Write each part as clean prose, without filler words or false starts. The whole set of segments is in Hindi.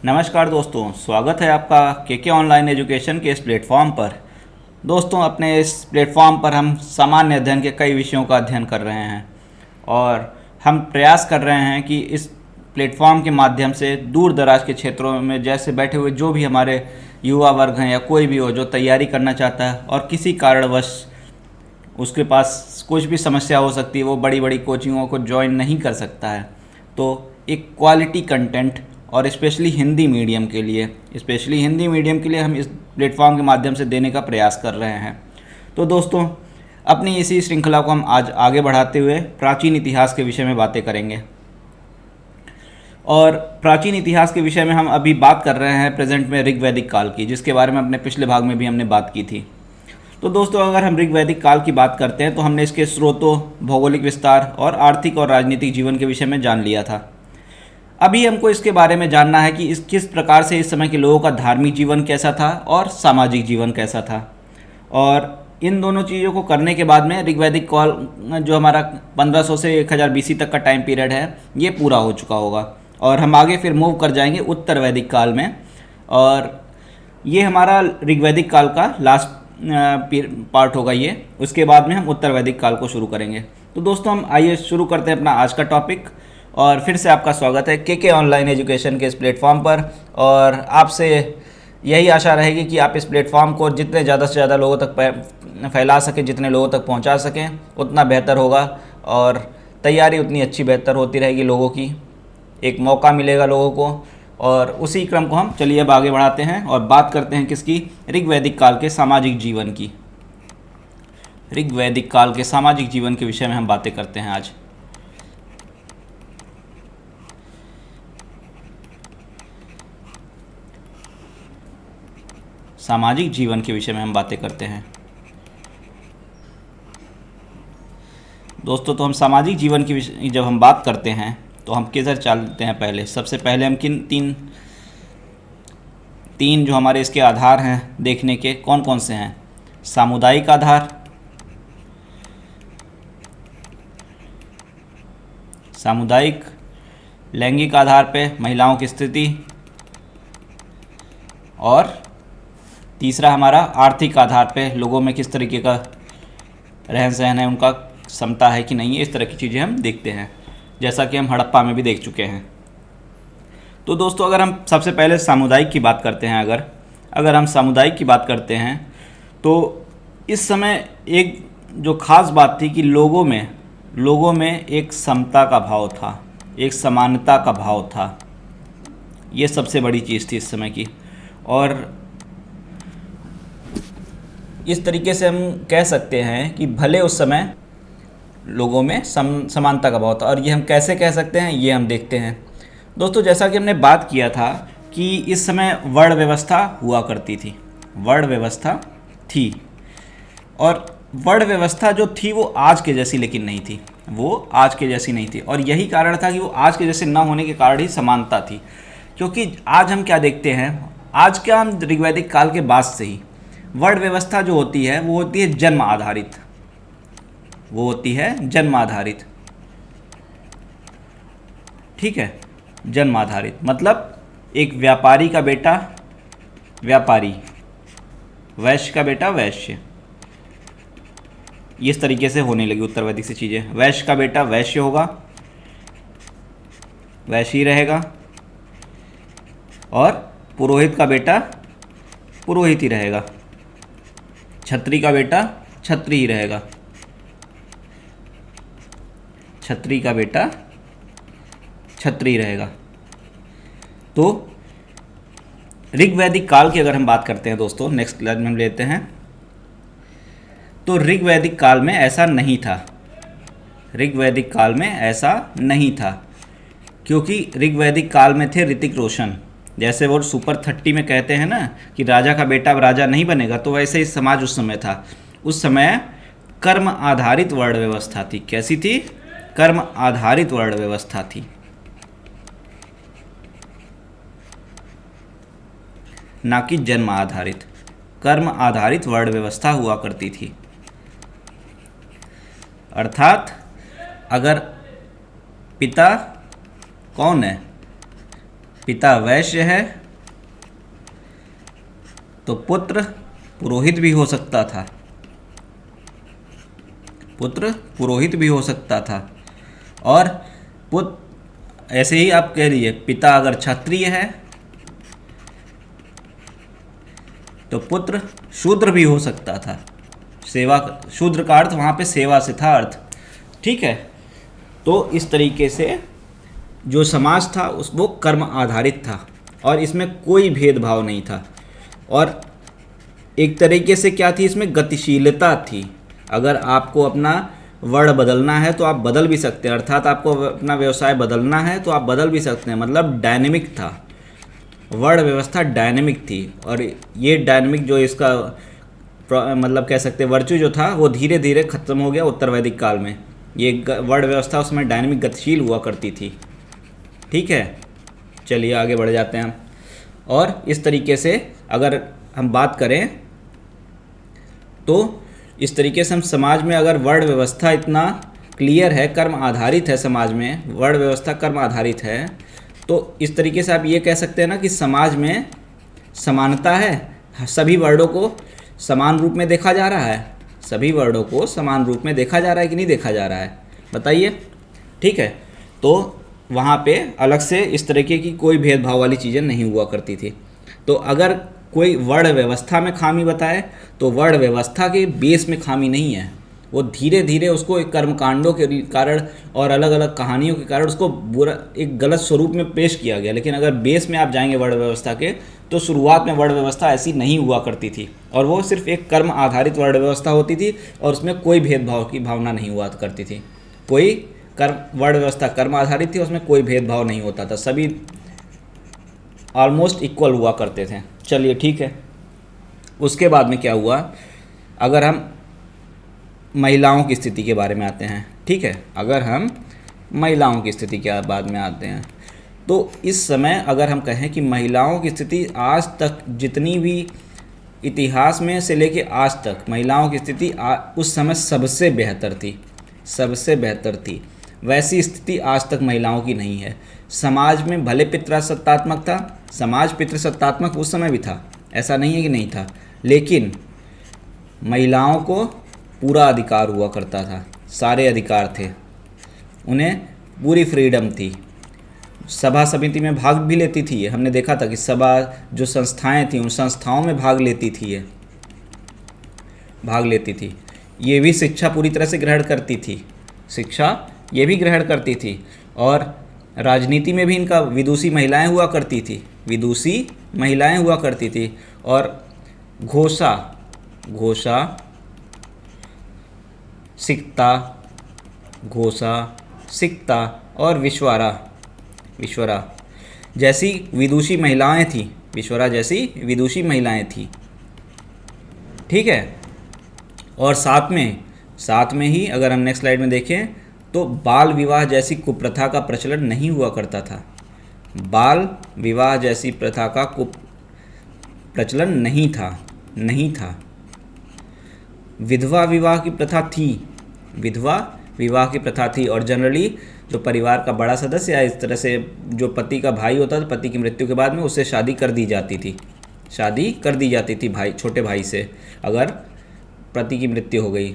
नमस्कार दोस्तों, स्वागत है आपका के ऑनलाइन एजुकेशन के इस प्लेटफॉर्म पर। दोस्तों, अपने इस प्लेटफॉर्म पर हम सामान्य अध्ययन के कई विषयों का अध्ययन कर रहे हैं और हम प्रयास कर रहे हैं कि इस प्लेटफॉर्म के माध्यम से दूर दराज के क्षेत्रों में जैसे बैठे हुए जो भी हमारे युवा वर्ग हैं या कोई भी हो जो तैयारी करना चाहता है और किसी कारणवश उसके पास कुछ भी समस्या हो सकती है, वो बड़ी बड़ी कोचिंगों को ज्वाइन नहीं कर सकता है, तो एक क्वालिटी कंटेंट और स्पेशली हिंदी मीडियम के लिए हम इस प्लेटफॉर्म के माध्यम से देने का प्रयास कर रहे हैं। तो दोस्तों, अपनी इसी श्रृंखला को हम आज आगे बढ़ाते हुए प्राचीन इतिहास के विषय में बातें करेंगे। और प्राचीन इतिहास के विषय में हम अभी बात कर रहे हैं प्रेजेंट में ऋग्वैदिक काल की, जिसके बारे में अपने पिछले भाग में भी हमने बात की थी। तो दोस्तों, अगर हम ऋग्वैदिक काल की बात करते हैं तो हमने इसके स्रोतों, भौगोलिक विस्तार और आर्थिक और राजनीतिक जीवन के विषय में जान लिया था। अभी हमको इसके बारे में जानना है कि किस प्रकार से इस समय के लोगों का धार्मिक जीवन कैसा था और सामाजिक जीवन कैसा था। और इन दोनों चीज़ों को करने के बाद में ऋग्वैदिक काल जो हमारा 1500 से 1000 बीसी तक का टाइम पीरियड है, ये पूरा हो चुका होगा और हम आगे फिर मूव कर जाएंगे उत्तर वैदिक काल में। और ये हमारा ऋग्वैदिक काल का लास्ट पार्ट होगा ये। उसके बाद में हम उत्तर वैदिक काल को शुरू करेंगे। तो दोस्तों, हम आइए शुरू करते हैं अपना आज का टॉपिक। और फिर से आपका स्वागत है के ऑनलाइन एजुकेशन के इस प्लेटफॉर्म पर। और आपसे यही आशा रहेगी कि आप इस प्लेटफॉर्म को जितने ज़्यादा से ज़्यादा लोगों तक फैला सकें, जितने लोगों तक पहुंचा सकें, उतना बेहतर होगा और तैयारी उतनी अच्छी बेहतर होती रहेगी लोगों की, एक मौका मिलेगा लोगों को। और उसी क्रम को हम चलिए अब आगे बढ़ाते हैं और बात करते हैं किसकी, ऋग्वैदिक काल के सामाजिक जीवन की। ऋग्वैदिक काल के सामाजिक जीवन के विषय में हम बातें करते हैं आज। सामाजिक जीवन के विषय में हम बातें करते हैं दोस्तों। तो हम सामाजिक जीवन की जब हम बात करते हैं तो हम किधर चलते हैं पहले। सबसे पहले हम किन तीन जो हमारे इसके आधार हैं देखने के, कौन कौन से हैं। सामुदायिक आधार, सामुदायिक लैंगिक आधार पे महिलाओं की स्थिति, और तीसरा हमारा आर्थिक आधार पे लोगों में किस तरीके का रहन सहन है, उनका क्षमता है कि नहीं है। इस तरह की चीज़ें हम देखते हैं, जैसा कि हम हड़प्पा में भी देख चुके हैं। तो दोस्तों, अगर हम सबसे पहले सामुदायिक की बात करते हैं, अगर हम सामुदायिक की बात करते हैं तो इस समय एक जो ख़ास बात थी कि लोगों में एक समता का भाव था, एक समानता का भाव था। ये सबसे बड़ी चीज़ थी इस समय की। और इस तरीके से हम कह सकते हैं कि भले उस समय लोगों में समानता का भाव था। और ये हम कैसे कह सकते हैं, ये हम देखते हैं दोस्तों। जैसा कि हमने बात किया था कि इस समय वर्ण व्यवस्था हुआ करती थी, वर्ण व्यवस्था थी। और वर्ण व्यवस्था जो थी वो आज के जैसी लेकिन नहीं थी, वो आज के जैसी नहीं थी। और यही कारण था कि वो आज के जैसे ना होने के कारण ही समानता थी। क्योंकि आज हम क्या देखते हैं, आज क्या हम ऋग्वैदिक काल के बाद से ही वर्ण व्यवस्था जो होती है वो होती है जन्म आधारित, वो होती है जन्म आधारित। ठीक है, जन्म आधारित मतलब एक व्यापारी का बेटा व्यापारी, वैश्य का बेटा वैश्य, इस तरीके से होने लगी उत्तर वैदिक से चीज़ें। वैश्य का बेटा वैश्य होगा, वैश्य ही रहेगा, और पुरोहित का बेटा पुरोहित ही रहेगा, छत्री का बेटा छत्री ही रहेगा, छत्री का बेटा छत्री रहेगा। तो ऋग्वैदिक काल की अगर हम बात करते हैं दोस्तों, नेक्स्ट स्लाइड में हम लेते हैं, तो ऋग्वैदिक काल में ऐसा नहीं था। ऋग्वैदिक काल में ऐसा नहीं था क्योंकि ऋग्वैदिक काल में थे ऋतिक रोशन। जैसे वो सुपर 30 में कहते हैं ना कि राजा का बेटा अब राजा नहीं बनेगा, तो वैसे ही समाज उस समय था। उस समय कर्म आधारित वर्ण व्यवस्था थी। कैसी थी? कर्म आधारित वर्ण व्यवस्था थी, ना कि जन्म आधारित। कर्म आधारित वर्ण व्यवस्था हुआ करती थी। अर्थात अगर पिता कौन है, पिता वैश्य है तो पुत्र पुरोहित भी हो सकता था, पुत्र पुरोहित भी हो सकता था। और पुत्र ऐसे ही आप कह लीजिए, पिता अगर क्षत्रिय है तो पुत्र शूद्र भी हो सकता था। सेवा, शूद्र का अर्थ वहाँ पे सेवा से था अर्थ, ठीक है। तो इस तरीके से जो समाज था उस वो कर्म आधारित था और इसमें कोई भेदभाव नहीं था। और एक तरीके से क्या थी, इसमें गतिशीलता थी। अगर आपको अपना वर्ण बदलना है तो आप बदल भी सकते हैं, अर्थात आपको अपना व्यवसाय बदलना है तो आप बदल भी सकते हैं, मतलब डायनेमिक था, वर्ण व्यवस्था डायनेमिक थी। और ये डायनेमिक जो इसका मतलब कह सकते हैं वर्चू जो था वो धीरे धीरे खत्म हो गया उत्तर वैदिक काल में। ये वर्ण व्यवस्था उसमें डायनेमिक गतिशील हुआ करती थी, ठीक है। चलिए आगे बढ़ जाते हैं। और इस तरीके से अगर हम बात करें तो इस तरीके से हम समाज में अगर वर्ण व्यवस्था इतना क्लियर है, कर्म आधारित है, समाज में वर्ण व्यवस्था कर्म आधारित है, तो इस तरीके से आप ये कह सकते हैं ना कि समाज में समानता है, सभी वर्णों को समान रूप में देखा जा रहा है, सभी वर्णों को समान रूप में देखा जा रहा है कि नहीं देखा जा रहा है, बताइए, ठीक है। तो वहाँ पे अलग से इस तरीके की कोई भेदभाव वाली चीज़ें नहीं हुआ करती थी। तो अगर कोई वर्ण व्यवस्था में खामी बताए तो वर्ण व्यवस्था के बेस में खामी नहीं है, वो धीरे धीरे उसको एक कर्मकांडों के कारण और अलग अलग कहानियों के कारण उसको बुरा एक गलत स्वरूप में पेश किया गया। लेकिन अगर बेस में आप जाएंगे वर्ण व्यवस्था के तो शुरुआत में वर्ण व्यवस्था ऐसी नहीं हुआ करती थी और वो सिर्फ एक कर्म आधारित वर्ण व्यवस्था होती थी और उसमें कोई भेदभाव की भावना नहीं हुआ करती थी। कोई कर्म वर्ण व्यवस्था कर्म आधारित थी, उसमें कोई भेदभाव नहीं होता था, सभी ऑलमोस्ट इक्वल हुआ करते थे। चलिए ठीक है। उसके बाद में क्या हुआ, अगर हम महिलाओं की स्थिति के बारे में आते हैं, ठीक है, अगर हम महिलाओं की स्थिति के बाद में आते हैं तो इस समय अगर हम कहें कि महिलाओं की स्थिति आज तक जितनी भी इतिहास में से लेके आज तक महिलाओं की स्थिति उस समय सबसे बेहतर थी, सबसे बेहतर थी। वैसी स्थिति आज तक महिलाओं की नहीं है। समाज में भले पितृसत्तात्मक था, समाज पितृसत्तात्मक उस समय भी था, ऐसा नहीं है कि नहीं था, लेकिन महिलाओं को पूरा अधिकार हुआ करता था, सारे अधिकार थे, उन्हें पूरी फ्रीडम थी। सभा समिति में भाग भी लेती थी, हमने देखा था कि सभा जो संस्थाएं थी उन संस्थाओं में भाग लेती थी, ये भाग लेती थी। ये भी शिक्षा पूरी तरह से ग्रहण करती थी, शिक्षा ये भी ग्रहण करती थी। और राजनीति में भी इनका विदुषी महिलाएं हुआ करती थी, विदुषी महिलाएं हुआ करती थी। और घोषा, घोषा, सिक्ता, घोषा, सिक्ता और विश्वारा, विश्वरा जैसी विदुषी महिलाएं थी, विश्वरा जैसी विदुषी महिलाएं थी, ठीक है। और साथ में ही अगर हम नेक्स्ट स्लाइड में देखें तो बाल विवाह जैसी कुप्रथा का प्रचलन नहीं हुआ करता था, बाल विवाह जैसी प्रथा का प्रचलन नहीं था। विधवा विवाह की प्रथा थी, विधवा विवाह की प्रथा थी। और जनरली जो परिवार का बड़ा सदस्य या इस तरह से जो पति का भाई होता था, पति की मृत्यु के बाद में उससे शादी कर दी जाती थी, शादी कर दी जाती थी भाई, छोटे भाई से, अगर पति की मृत्यु हो गई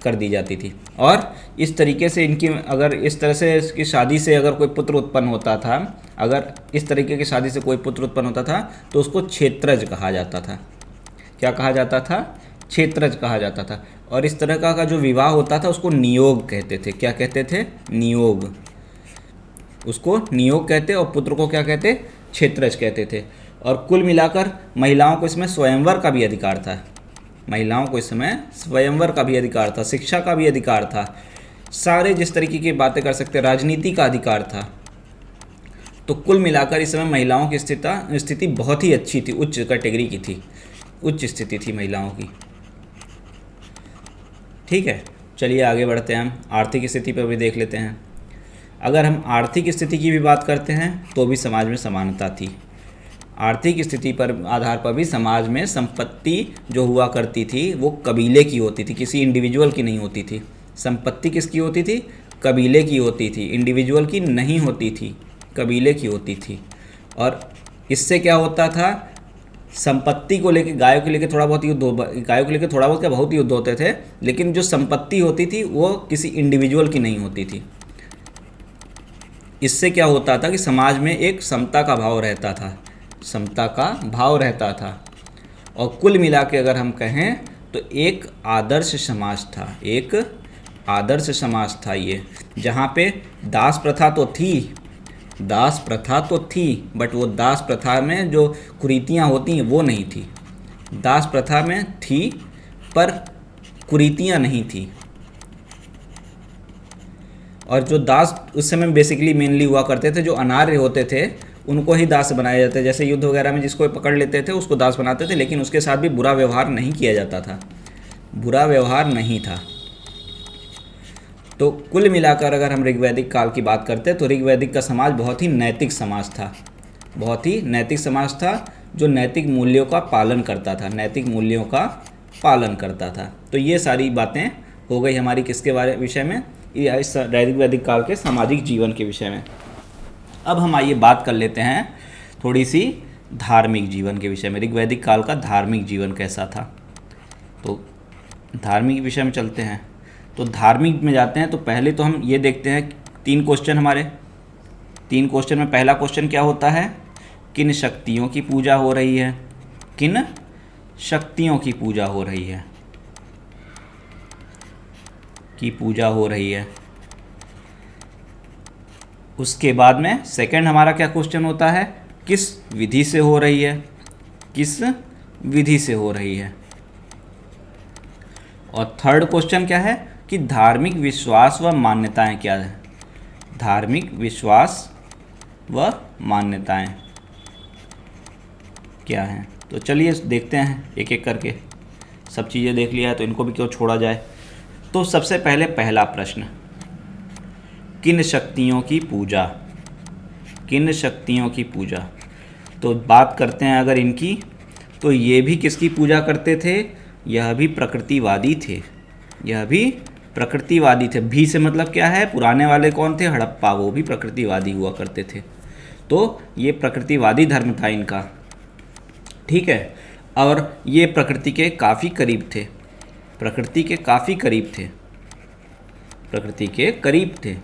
कर दी जाती थी। और इस तरीके से इनकी अगर इस तरह से इसकी शादी से अगर कोई पुत्र उत्पन्न होता था, अगर इस तरीके की शादी से कोई पुत्र उत्पन्न होता था तो उसको क्षेत्रज कहा जाता था। क्या कहा जाता था? क्षेत्रज कहा जाता था। और इस तरह का जो विवाह होता था उसको नियोग कहते थे। क्या कहते थे? नियोग, उसको नियोग कहते, और पुत्र को क्या कहते? क्षेत्रज कहते थे। और कुल मिलाकर महिलाओं को इसमें स्वयंवर का भी अधिकार था, महिलाओं को इस समय स्वयंवर का भी अधिकार था, शिक्षा का भी अधिकार था, सारे जिस तरीके की बातें कर सकते, राजनीति का अधिकार था। तो कुल मिलाकर इस समय महिलाओं की स्थिति बहुत ही अच्छी थी, उच्च कैटेगरी की थी, उच्च स्थिति थी महिलाओं की। ठीक है, चलिए आगे बढ़ते हैं, हम आर्थिक स्थिति पर भी देख लेते हैं। अगर हम आर्थिक स्थिति की भी बात करते हैं तो भी समाज में समानता थी। आर्थिक स्थिति पर आधार पर भी समाज में संपत्ति जो हुआ करती थी वो कबीले की होती थी, किसी इंडिविजुअल की नहीं होती थी। संपत्ति किसकी होती थी? कबीले की होती थी, इंडिविजुअल की नहीं होती थी, कबीले की होती थी। और इससे क्या होता था, संपत्ति को लेके, गायों को लेके थोड़ा बहुत युद्ध गायों को लेके थोड़ा बहुत क्या बहुत युद्ध होते थे, लेकिन जो संपत्ति होती थी वो किसी इंडिविजुअल की नहीं होती थी। इससे क्या होता था कि समाज में एक समता का भाव रहता था, समता का भाव रहता था। और कुल मिला के अगर हम कहें तो एक आदर्श समाज था, एक आदर्श समाज था ये, जहाँ पे दास प्रथा तो थी, दास प्रथा तो थी, बट वो दास प्रथा में जो कुरीतियाँ होती हैं वो नहीं थी। दास प्रथा में थी पर कुरीतियाँ नहीं थी। और जो दास उस समय बेसिकली मेनली हुआ करते थे, जो अनार्य होते थे उनको ही दास बनाया जाता है। जैसे युद्ध वगैरह में जिसको पकड़ लेते थे उसको दास बनाते थे, लेकिन उसके साथ भी बुरा व्यवहार नहीं किया जाता था, बुरा व्यवहार नहीं था। तो कुल मिलाकर अगर हम ऋग्वैदिक काल की बात करते हैं तो ऋग्वैदिक का समाज बहुत ही नैतिक समाज था, बहुत ही नैतिक समाज था, जो नैतिक मूल्यों का पालन करता था, नैतिक मूल्यों का पालन करता था। तो ये सारी बातें हो गई हमारी किसके विषय में, इस ऋग्वैदिक काल के सामाजिक जीवन के विषय में। अब हम आइए बात कर लेते हैं थोड़ी सी धार्मिक जीवन के विषय में। ऋग्वैदिक काल का धार्मिक जीवन कैसा था, तो धार्मिक विषय में चलते हैं। तो धार्मिक में जाते हैं तो पहले तो हम ये देखते हैं 3 क्वेश्चन हमारे, 3 क्वेश्चन में पहला क्वेश्चन क्या होता है, किन शक्तियों की पूजा हो रही है, किन शक्तियों की पूजा हो रही है, की पूजा हो रही है। उसके बाद में सेकंड हमारा क्या क्वेश्चन होता है, किस विधि से हो रही है, किस विधि से हो रही है। और थर्ड क्वेश्चन क्या है कि धार्मिक विश्वास व मान्यताएं क्या है, धार्मिक विश्वास व मान्यताएं क्या हैं। तो चलिए देखते हैं एक एक करके, सब चीज़ें देख लिया है तो इनको भी क्यों छोड़ा जाए। तो सबसे पहले पहला प्रश्न, किन शक्तियों की पूजा, किन शक्तियों की पूजा। तो बात करते हैं अगर इनकी, तो ये भी किसकी पूजा करते थे, यह भी प्रकृतिवादी थे, यह भी प्रकृतिवादी थे। भी से मतलब क्या है, पुराने वाले कौन थे, हड़प्पा, वो भी प्रकृतिवादी हुआ करते थे। तो ये प्रकृतिवादी धर्म था इनका, ठीक है। और ये प्रकृति के काफ़ी करीब थे, प्रकृति के काफ़ी करीब थे, प्रकृति के करीब थे।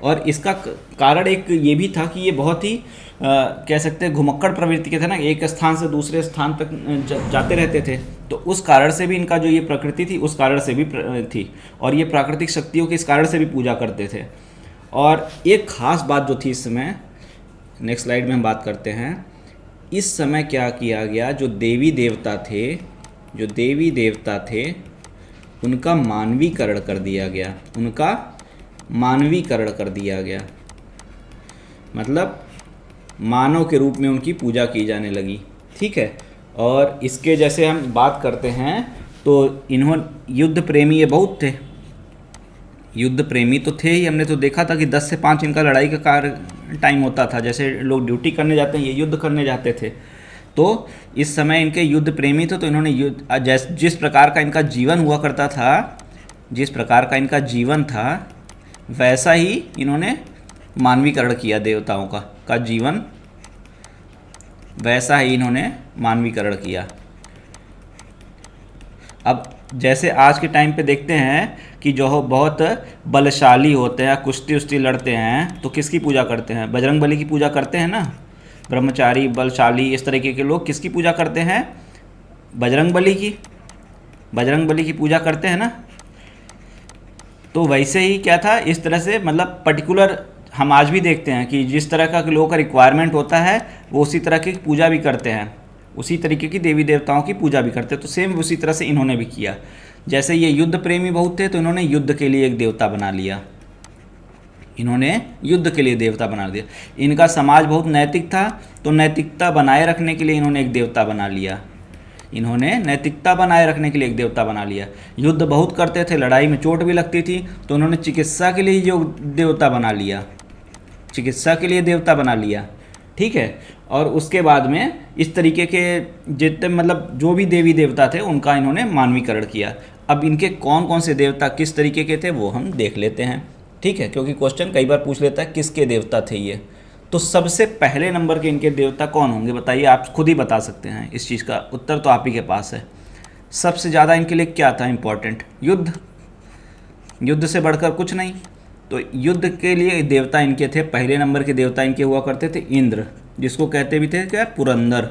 और इसका कारण एक ये भी था कि ये बहुत ही कह सकते हैं घुमक्कड़ प्रवृत्ति के थे ना, एक स्थान से दूसरे स्थान तक जाते रहते थे। तो उस कारण से भी इनका जो ये प्रकृति थी उस कारण से भी थी, और ये प्राकृतिक शक्तियों के इस कारण से भी पूजा करते थे। और एक ख़ास बात जो थी इस समय, नेक्स्ट स्लाइड में हम बात करते हैं, इस समय क्या किया गया, जो देवी देवता थे, जो देवी देवता थे उनका मानवीकरण कर दिया गया, उनका मानवीकरण कर दिया गया, मतलब मानव के रूप में उनकी पूजा की जाने लगी, ठीक है। और इसके जैसे हम बात करते हैं तो इन्होंने युद्ध प्रेमी ये बहुत थे, युद्ध प्रेमी तो थे ही। हमने तो देखा था कि 10 से 5 इनका लड़ाई का टाइम होता था, जैसे लोग ड्यूटी करने जाते हैं ये युद्ध करने जाते थे। तो इस समय इनके युद्ध प्रेमी थे, तो इन्होंने युद्ध जिस प्रकार का इनका जीवन हुआ करता था, जिस प्रकार का इनका जीवन था वैसा ही इन्होंने मानवीकरण किया, देवताओं का जीवन वैसा ही इन्होंने मानवीकरण किया। अब जैसे आज के टाइम पे देखते हैं कि जो बहुत बलशाली होते हैं, कुश्ती उश्ती लड़ते हैं, तो किसकी पूजा करते हैं, बजरंग बली की पूजा करते हैं ना। ब्रह्मचारी, बलशाली, इस तरीके के लोग किसकी पूजा करते हैं, बजरंग बली की, बजरंग बली की पूजा करते हैं ना। तो वैसे ही क्या था, इस तरह से मतलब पर्टिकुलर हम आज भी देखते हैं कि जिस तरह का लोगों का रिक्वायरमेंट होता है वो उसी तरह की पूजा भी करते हैं, उसी तरीके की देवी देवताओं की पूजा भी करते हैं। तो सेम उसी तरह से इन्होंने भी किया। जैसे ये युद्ध प्रेमी बहुत थे तो इन्होंने युद्ध के लिए एक देवता बना लिया, इन्होंने युद्ध के लिए देवता बना दिया। इनका समाज बहुत नैतिक था, तो नैतिकता बनाए रखने के लिए इन्होंने एक देवता बना लिया, इन्होंने नैतिकता बनाए रखने के लिए एक देवता बना लिया। युद्ध बहुत करते थे, लड़ाई में चोट भी लगती थी, तो उन्होंने चिकित्सा के लिए जो देवता बना लिया, चिकित्सा के लिए देवता बना लिया, ठीक है। और उसके बाद में इस तरीके के जितने मतलब जो भी देवी देवता थे उनका इन्होंने मानवीकरण किया। अब इनके कौन कौन से देवता किस तरीके के थे वो हम देख लेते हैं, ठीक है, क्योंकि क्वेश्चन कई बार पूछ लेता है किसके देवता थे ये। तो सबसे पहले नंबर के इनके देवता कौन होंगे बताइए, आप खुद ही बता सकते हैं, इस चीज़ का उत्तर तो आप ही के पास है। सबसे ज़्यादा इनके लिए क्या था इम्पोर्टेंट? युद्ध, युद्ध से बढ़कर कुछ नहीं। तो युद्ध के लिए देवता इनके थे, पहले नंबर के देवता इनके हुआ करते थे इंद्र, जिसको कहते भी थे क्या, पुरंदर।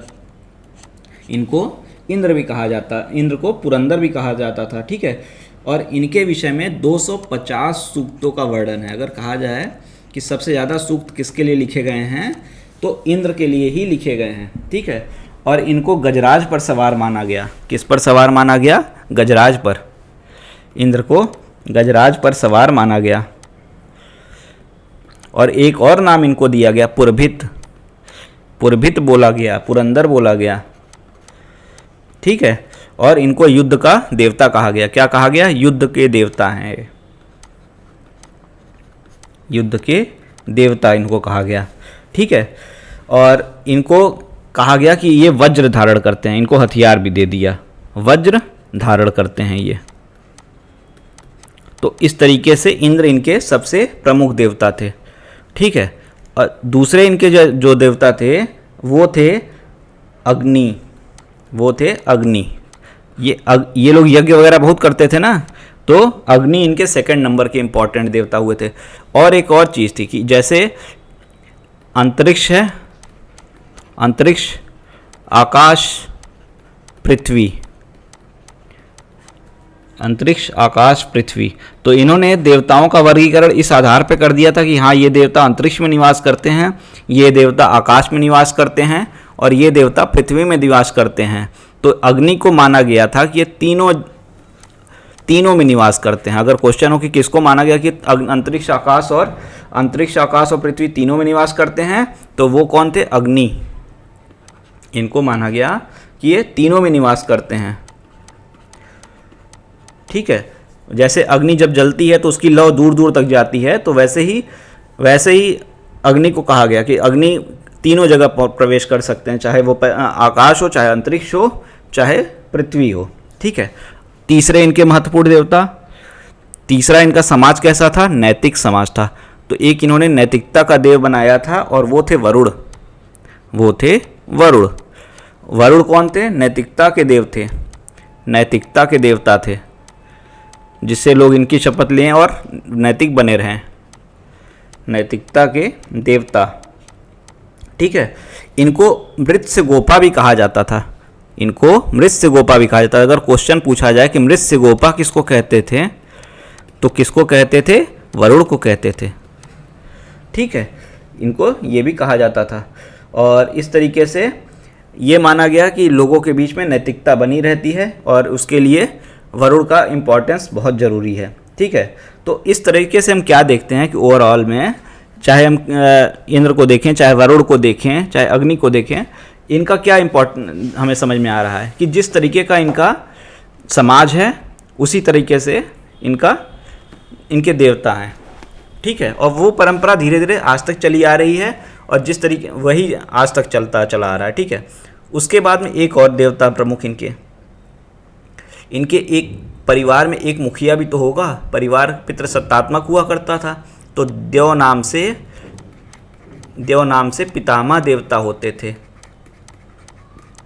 इनको इंद्र भी कहा जाता, इंद्र को पुरंदर भी कहा जाता था, ठीक है। और इनके विषय में 250 सूक्तों का वर्णन है। अगर कहा जाए कि सबसे ज़्यादा सूक्त किसके लिए लिखे गए हैं, तो इंद्र के लिए ही लिखे गए हैं, ठीक है। और इनको गजराज पर सवार माना गया। किस पर सवार माना गया? गजराज पर। इंद्र को गजराज पर सवार माना गया। और एक और नाम इनको दिया गया, पुरभित। पुरभित बोला गया, पुरंदर बोला गया, ठीक है। और इनको युद्ध का देवता कहा गया। क्या कहा गया? युद्ध के देवता हैं, युद्ध के देवता इनको कहा गया, ठीक है। और इनको कहा गया कि ये वज्र धारण करते हैं, इनको हथियार भी दे दिया, वज्र धारण करते हैं ये। तो इस तरीके से इंद्र इनके सबसे प्रमुख देवता थे, ठीक है। और दूसरे इनके जो देवता थे वो थे अग्नि, वो थे अग्नि। ये लोग यज्ञ वगैरह बहुत करते थे ना, तो अग्नि इनके सेकंड नंबर के इंपॉर्टेंट देवता हुए थे। और एक और चीज़ थी कि जैसे अंतरिक्ष है, अंतरिक्ष, आकाश, पृथ्वी, अंतरिक्ष, आकाश, पृथ्वी, तो इन्होंने देवताओं का वर्गीकरण इस आधार पर कर दिया था कि हाँ, ये देवता अंतरिक्ष में निवास करते हैं, ये देवता आकाश में निवास करते हैं, और ये देवता पृथ्वी में निवास करते हैं। तो अग्नि को माना गया था कि ये तीनों में निवास करते हैं। अगर क्वेश्चन हो कि किसको माना गया कि अंतरिक्ष, आकाश और पृथ्वी तीनों में निवास करते हैं, तो वो कौन थे? अग्नि। इनको माना गया कि ये तीनों में निवास करते हैं, ठीक है। जैसे अग्नि जब जलती है तो उसकी लौ दूर दूर तक जाती है, तो वैसे ही अग्नि को कहा गया कि अग्नि तीनों जगह प्रवेश कर सकते हैं, चाहे वो आकाश हो, चाहे अंतरिक्ष हो, चाहे पृथ्वी हो, ठीक है। तीसरे इनके महत्वपूर्ण देवता, तीसरा इनका समाज कैसा था? नैतिक समाज था। तो एक इन्होंने नैतिकता का देव बनाया था, और वो थे वरुण। वो थे वरुण। वरुण कौन थे? नैतिकता के देव थे, नैतिकता के देवता थे, जिससे लोग इनकी शपथ लें और नैतिक बने रहें। नैतिकता के देवता, ठीक है। इनको मृत्स्य गोपा भी कहा जाता था, इनको मृत्स्य गोपा भी कहा जाता था। अगर क्वेश्चन पूछा जाए कि मृत्स्य गोपा किसको कहते थे, तो किसको कहते थे? वरुण को कहते थे, ठीक है। इनको ये भी कहा जाता था। और इस तरीके से ये माना गया कि लोगों के बीच में नैतिकता बनी रहती है, और उसके लिए वरुण का इम्पोर्टेंस बहुत ज़रूरी है, ठीक है। तो इस तरीके से हम क्या देखते हैं कि ओवरऑल में, चाहे हम इंद्र को देखें, चाहे वरुण को देखें, चाहे अग्नि को देखें, इनका क्या इम्पोर्टेंट हमें समझ में आ रहा है कि जिस तरीके का इनका समाज है, उसी तरीके से इनके देवता हैं, ठीक है। और वो परंपरा धीरे धीरे आज तक चली आ रही है, और जिस तरीके वही आज तक चला आ रहा है, ठीक है। उसके बाद में एक और देवता प्रमुख इनके एक परिवार में एक मुखिया भी तो होगा। परिवार पितृसत्तात्मक हुआ करता था, तो देव नाम से पितामह देवता होते थे।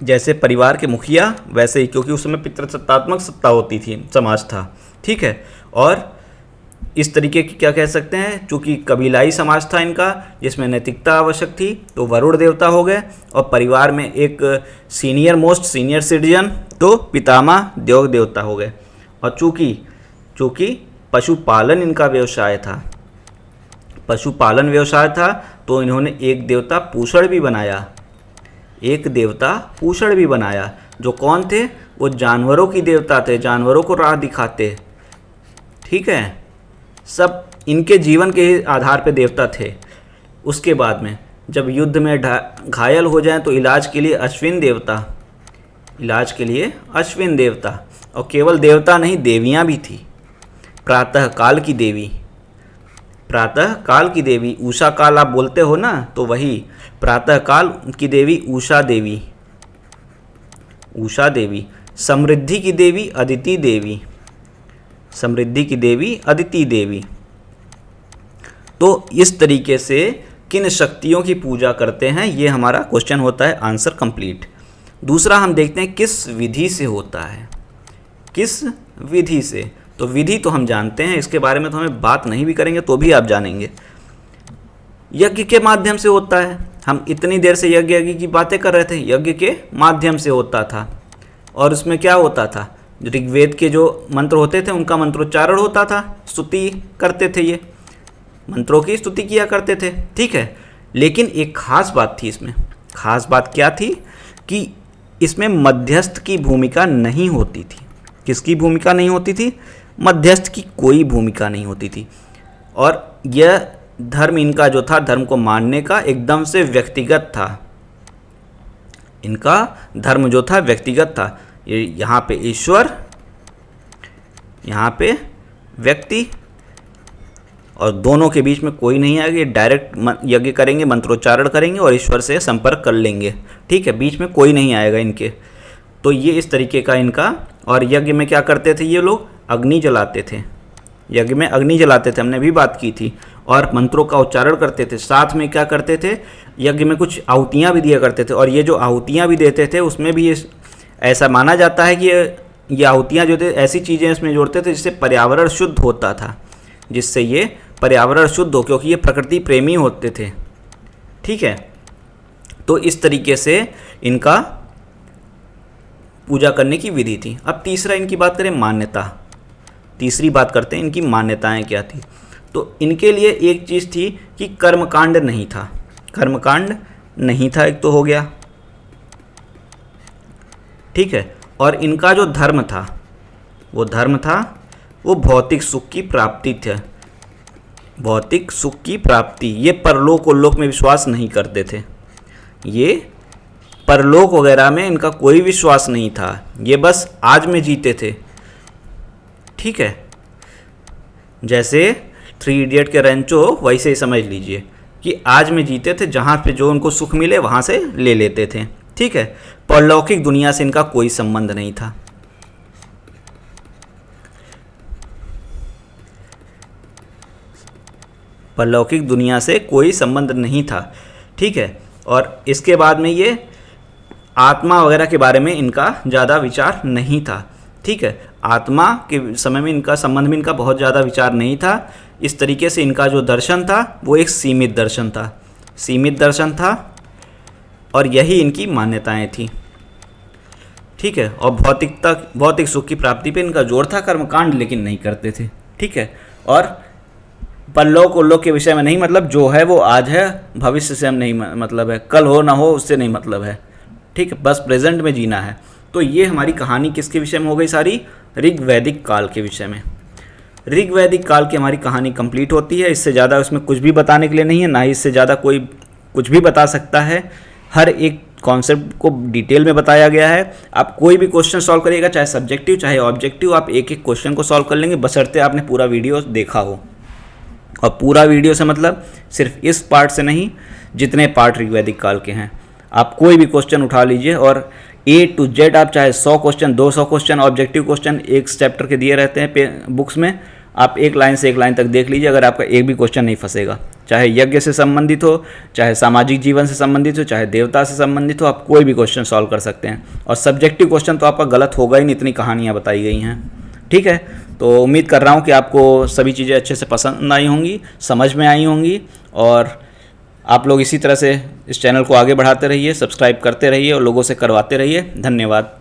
जैसे परिवार के मुखिया, वैसे ही, क्योंकि उस समय पितृसत्तात्मक सत्ता होती थी, समाज था, ठीक है। और इस तरीके की क्या कह सकते हैं, चूँकि कबीलाई समाज था इनका, जिसमें नैतिकता आवश्यक थी, तो वरुण देवता हो गए। और परिवार में एक सीनियर सिटीजन, तो पितामह देव देवता हो गए। और चूँकि पशुपालन इनका व्यवसाय था, पशुपालन व्यवसाय था, तो इन्होंने एक देवता पूषण भी बनाया, एक देवता पूषण भी बनाया। जो कौन थे? वो जानवरों की देवता थे, जानवरों को राह दिखाते, ठीक है। सब इनके जीवन के आधार पे देवता थे। उसके बाद में जब युद्ध में घायल हो जाएं, तो इलाज के लिए अश्विन देवता, इलाज के लिए अश्विन देवता। और केवल देवता नहीं, देवियाँ भी थी। प्रातः काल की देवी, प्रातः काल की देवी, उषा काल आप बोलते हो ना, तो वही प्रातः काल की देवी उषा देवी, उषा देवी। समृद्धि की देवी अदिति देवी, समृद्धि की देवी अदिति देवी। तो इस तरीके से किन शक्तियों की पूजा करते हैं, ये हमारा क्वेश्चन होता है आंसर कंप्लीट। दूसरा हम देखते हैं किस विधि से होता है, किस विधि से। तो विधि तो हम जानते हैं, इसके बारे में तो हमें बात नहीं भी करेंगे तो भी आप जानेंगे। यज्ञ के माध्यम से होता है। हम इतनी देर से यज्ञ की बातें कर रहे थे, यज्ञ के माध्यम से होता था। और उसमें क्या होता था, ऋग्वेद के जो मंत्र होते थे उनका मंत्रोच्चारण होता था, स्तुति करते थे, ये मंत्रों की स्तुति किया करते थे, ठीक है। लेकिन एक खास बात थी इसमें, खास बात क्या थी कि इसमें मध्यस्थ की भूमिका नहीं होती थी। किसकी भूमिका नहीं होती थी? मध्यस्थ की कोई भूमिका नहीं होती थी। और यह धर्म इनका जो था, धर्म को मानने का एकदम से व्यक्तिगत था। इनका धर्म जो था व्यक्तिगत था। ये यहाँ पे ईश्वर, यहाँ पे व्यक्ति, और दोनों के बीच में कोई नहीं आएगा। ये डायरेक्ट यज्ञ करेंगे, मंत्रोच्चारण करेंगे और ईश्वर से संपर्क कर लेंगे, ठीक है। बीच में कोई नहीं आएगा इनके। तो ये इस तरीके का इनका। और यज्ञ में क्या करते थे ये लोग? अग्नि जलाते थे, यज्ञ में अग्नि जलाते थे, हमने भी बात की थी। और मंत्रों का उच्चारण करते थे। साथ में क्या करते थे, यज्ञ में कुछ आहुतियाँ भी दिया करते थे। और ये जो आहुतियाँ भी देते थे उसमें भी ऐसा माना जाता है कि ये आहुतियाँ जो थे ऐसी चीज़ें इसमें जोड़ते थे जिससे पर्यावरण शुद्ध होता था, जिससे ये पर्यावरण शुद्ध हो, क्योंकि ये प्रकृति प्रेमी होते थे, ठीक है। तो इस तरीके से इनका पूजा करने की विधि थी। अब तीसरा इनकी बात करें, मान्यता। तीसरी बात करते हैं इनकी मान्यताएं क्या थी। तो इनके लिए एक चीज़ थी कि कर्मकांड नहीं था, कर्मकांड नहीं था, एक तो हो गया, ठीक है। और इनका जो धर्म था, वो धर्म था वो भौतिक सुख की प्राप्ति थी, भौतिक सुख की प्राप्ति। ये परलोक और लोक में विश्वास नहीं करते थे, ये परलोक वगैरह में इनका कोई विश्वास नहीं था। ये बस आज में जीते थे, ठीक है। जैसे 3 इडियट के रेंचो वैसे ही समझ लीजिए कि आज में जीते थे, जहाँ पे जो उनको सुख मिले वहाँ से ले लेते थे, ठीक है। परलौकिक दुनिया से इनका कोई संबंध नहीं था। परलौकिक दुनिया से कोई संबंध नहीं था, ठीक है। और इसके बाद में ये आत्मा वगैरह के बारे में इनका ज़्यादा विचार नहीं था, ठीक है। आत्मा के समय में इनका संबंध में इनका बहुत ज़्यादा विचार नहीं था। इस तरीके से इनका जो दर्शन था वो एक सीमित दर्शन था, सीमित दर्शन था। और यही इनकी मान्यताएं थी, ठीक है। और भौतिक सुख की प्राप्ति पे इनका जोर था, कर्मकांड लेकिन नहीं करते थे, ठीक है। और परलोक और लोक के विषय में नहीं, मतलब जो है वो आज है, भविष्य से हम नहीं मतलब है, कल हो ना हो उससे नहीं मतलब है, ठीक है। बस प्रेजेंट में जीना है। तो ये हमारी कहानी किसके विषय में हो गई सारी? ऋग्वैदिक काल के विषय में। ऋग्वैदिक काल की हमारी कहानी कंप्लीट होती है। इससे ज़्यादा उसमें कुछ भी बताने के लिए नहीं है, ना ही इससे ज़्यादा कोई कुछ भी बता सकता है। हर एक कॉन्सेप्ट को डिटेल में बताया गया है। आप कोई भी क्वेश्चन सॉल्व करिएगा, चाहे सब्जेक्टिव चाहे ऑब्जेक्टिव, आप एक एक क्वेश्चन को सॉल्व कर लेंगे, बशर्ते आपने पूरा वीडियो देखा हो। और पूरा वीडियो से मतलब सिर्फ इस पार्ट से नहीं, जितने पार्ट ऋग्वैदिक काल के हैं, आप कोई भी क्वेश्चन उठा लीजिए और A to Z आप चाहे 100 क्वेश्चन, 200 क्वेश्चन, ऑब्जेक्टिव क्वेश्चन एक चैप्टर के दिए रहते हैं बुक्स में, आप एक लाइन से एक लाइन तक देख लीजिए, अगर आपका एक भी क्वेश्चन नहीं फंसेगा। चाहे यज्ञ से संबंधित हो, चाहे सामाजिक जीवन से संबंधित हो, चाहे देवता से संबंधित हो, आप कोई भी क्वेश्चन सॉल्व कर सकते हैं। और सब्जेक्टिव क्वेश्चन तो आपका गलत होगा ही नहीं, इतनी कहानियाँ बताई गई हैं, ठीक है। तो उम्मीद कर रहा हूँ कि आपको सभी चीज़ें अच्छे से पसंद आई होंगी, समझ में आई होंगी। और आप लोग इसी तरह से इस चैनल को आगे बढ़ाते रहिए, सब्सक्राइब करते रहिए और लोगों से करवाते रहिए। धन्यवाद।